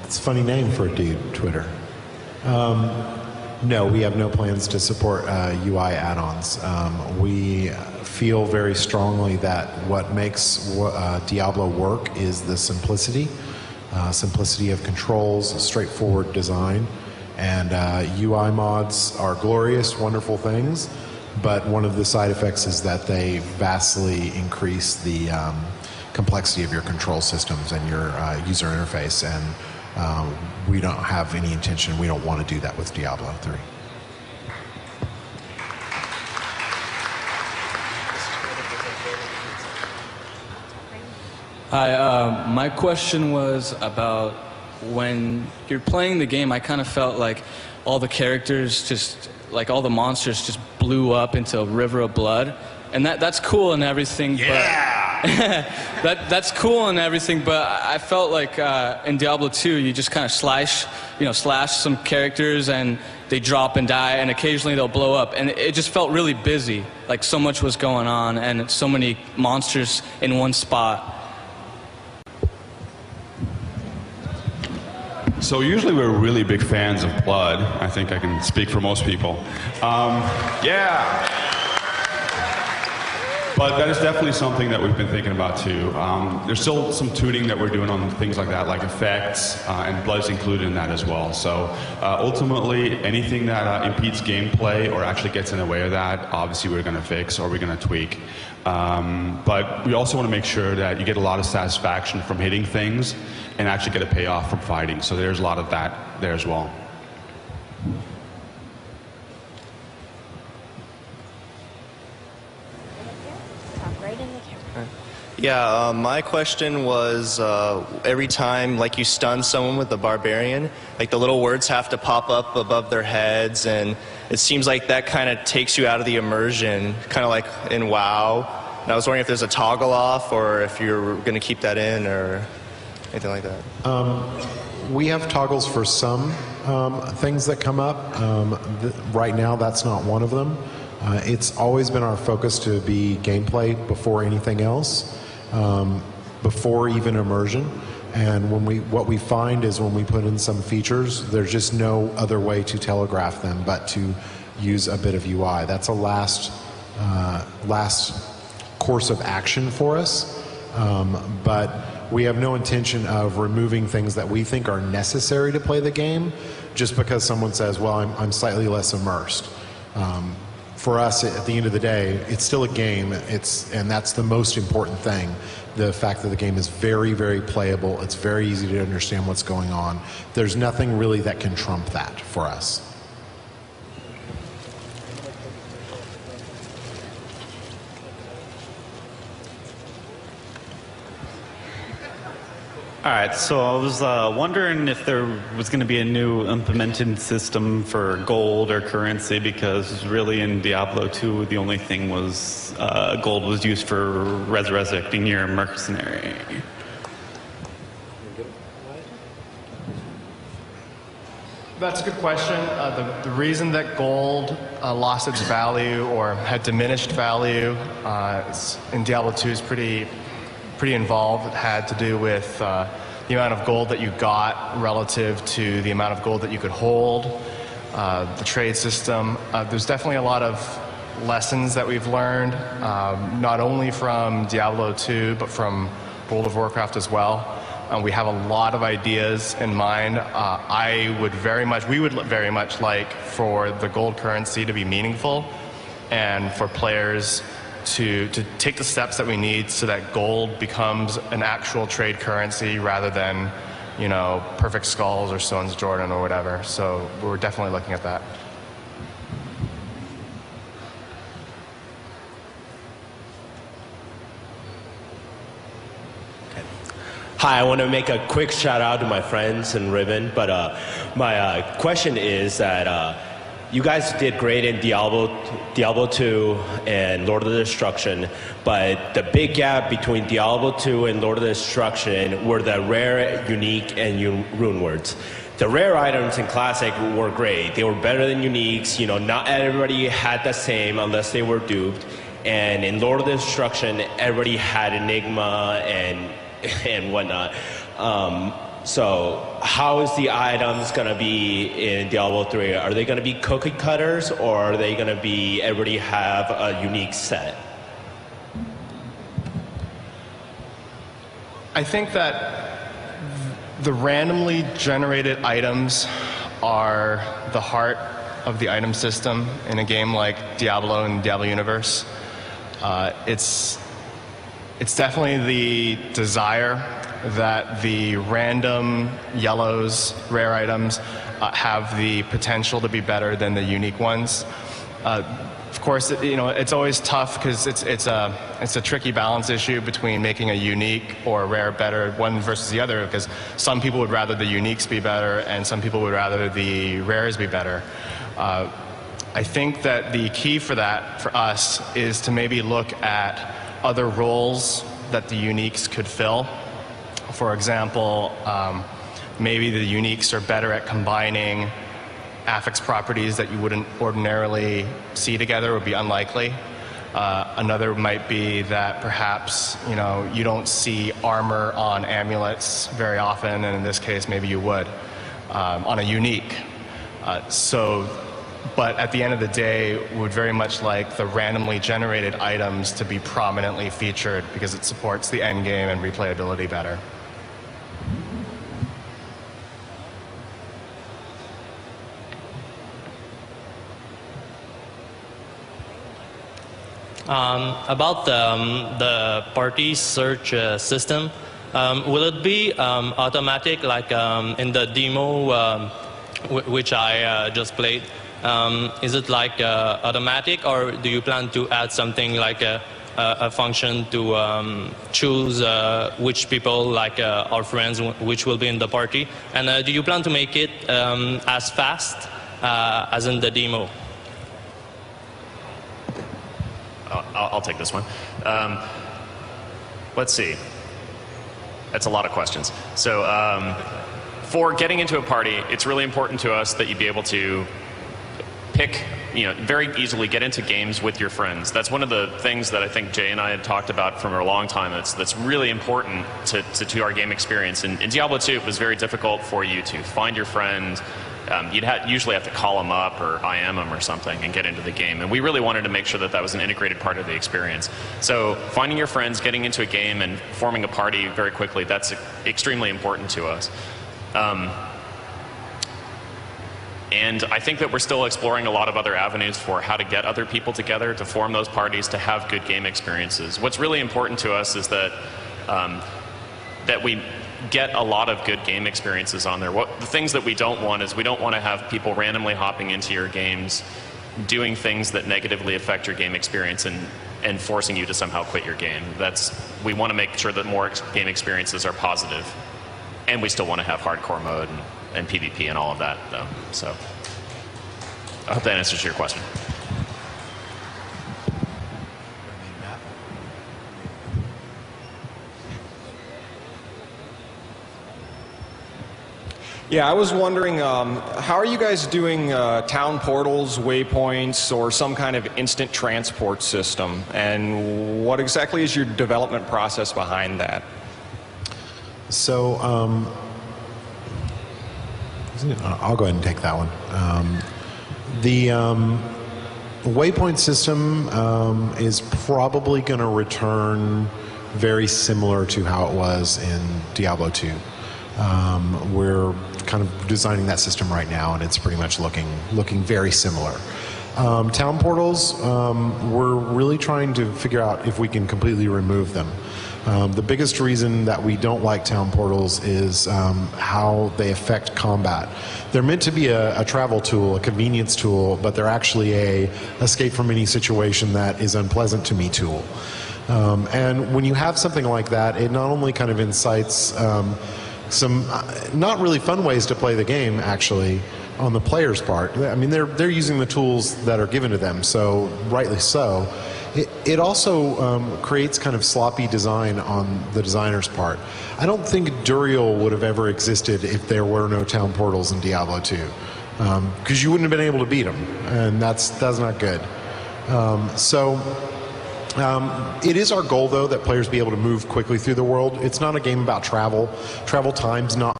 It's a funny name for a dude, Twitter. No, we have no plans to support UI add-ons. We feel very strongly that what makes Diablo work is the simplicity of controls, straightforward design, and UI mods are glorious, wonderful things, but one of the side effects is that they vastly increase the complexity of your control systems and your user interface, and we don't have any intention, we don't want to do that with Diablo 3. Hi, my question was about when you're playing the game, I kind of felt like all the characters just, like all the monsters just blew up into a river of blood. And that's cool and everything, but that's cool and everything, but I felt like in Diablo 2, you just kind of slash some characters and they drop and die, and occasionally they'll blow up. And it just felt really busy, like so much was going on and so many monsters in one spot. So usually we're really big fans of blood. I think I can speak for most people. Yeah. But that is definitely something that we've been thinking about too. There's still some tuning that we're doing on things like that, like effects, and blood's included in that as well. So ultimately, anything that impedes gameplay or actually gets in the way of that, obviously we're going to fix or we're going to tweak. But we also want to make sure that you get a lot of satisfaction from hitting things and actually get a payoff from fighting. So there's a lot of that there as well. Yeah, my question was every time like you stun someone with the barbarian, like the little words have to pop up above their heads, and it seems like that kind of takes you out of the immersion, kind of like in WoW. And I was wondering if there's a toggle off or if you're going to keep that in or anything like that. We have toggles for some things that come up. Right now, that's not one of them. It's always been our focus to be gameplay before anything else, before even immersion. And what we find is when we put in some features, there's just no other way to telegraph them but to use a bit of UI. That's a last course of action for us. But we have no intention of removing things that we think are necessary to play the game just because someone says, well, I'm slightly less immersed. For us, at the end of the day, it's still a game, and that's the most important thing. The fact that the game is very, very playable, it's very easy to understand what's going on. There's nothing really that can trump that for us. All right, so I was wondering if there was going to be a new implemented system for gold or currency, because really in Diablo 2, the only thing was gold was used for resurrecting your mercenary. That's a good question. The reason that gold lost its value or had diminished value in Diablo 2 is pretty involved. It had to do with the amount of gold that you got relative to the amount of gold that you could hold, the trade system. There's definitely a lot of lessons that we've learned, not only from Diablo 2, but from World of Warcraft as well. We have a lot of ideas in mind. We would very much like for the gold currency to be meaningful and for players to take the steps that we need so that gold becomes an actual trade currency rather than, perfect skulls or Stones of Jordan or whatever. So we're definitely looking at that. Hi, I want to make a quick shout out to my friends in Ribbon, but my question is that you guys did great in Diablo 2 and Lord of the Destruction, but the big gap between Diablo 2 and Lord of the Destruction were the rare, unique, and rune words. The rare items in Classic were great. They were better than uniques. Not everybody had the same unless they were duped. And in Lord of the Destruction, everybody had Enigma and whatnot. So how is the items going to be in Diablo 3? Are they going to be cookie cutters, or are they going to be everybody have a unique set? I think that the randomly generated items are the heart of the item system in a game like Diablo and Diablo Universe. It's definitely the desire that the random yellows, rare items, have the potential to be better than the unique ones. Of course, it's always tough because it's a tricky balance issue between making a unique or a rare better one versus the other, because some people would rather the uniques be better and some people would rather the rares be better. I think that the key for that, for us, is to maybe look at other roles that the uniques could fill. For example, maybe the uniques are better at combining affix properties that you wouldn't ordinarily see together, would be unlikely. Another might be that perhaps you don't see armor on amulets very often, and in this case maybe you would on a unique. But at the end of the day, would very much like the randomly generated items to be prominently featured because it supports the end game and replayability better. About the party search system, will it be automatic like in the demo which I just played? Is it like automatic, or do you plan to add something like a function to choose which people, like our friends, which will be in the party? And do you plan to make it as fast as in the demo? I'll take this one. Let's see. That's a lot of questions. So for getting into a party, it's really important to us that you be able to pick, very easily get into games with your friends. That's one of the things that I think Jay and I had talked about for a long time. That's really important to our game experience. In Diablo 2, it was very difficult for you to find your friend. You'd usually have to call them up or IM them or something and get into the game. And we really wanted to make sure that that was an integrated part of the experience. So finding your friends, getting into a game, and forming a party very quickly, that's extremely important to us. And I think that we're still exploring a lot of other avenues for how to get other people together, to form those parties, to have good game experiences. What's really important to us is that that we get a lot of good game experiences on there. The things that we don't want is we don't want to have people randomly hopping into your games, doing things that negatively affect your game experience and forcing you to somehow quit your game. We want to make sure that more game experiences are positive. And we still want to have hardcore mode and PvP and all of that, though. So I hope that answers your question. Yeah, I was wondering, how are you guys doing town portals, waypoints, or some kind of instant transport system? And what exactly is your development process behind that? So, I'll go ahead and take that one. The waypoint system is probably going to return very similar to how it was in Diablo 2. We're kind of designing that system right now, and it's pretty much looking very similar. Town portals, we're really trying to figure out if we can completely remove them. The biggest reason that we don't like town portals is how they affect combat. They're meant to be a travel tool, a convenience tool, but they're actually a escape from any situation that is unpleasant to me tool. And when you have something like that, it not only kind of incites some not really fun ways to play the game, actually, on the player's part. I mean, they're using the tools that are given to them, so rightly so. It also creates kind of sloppy design on the designer's part. I don't think Duriel would have ever existed if there were no town portals in Diablo 2, because you wouldn't have been able to beat them, and that's not good. It is our goal, though, that players be able to move quickly through the world. It's not a game about travel. Travel time's not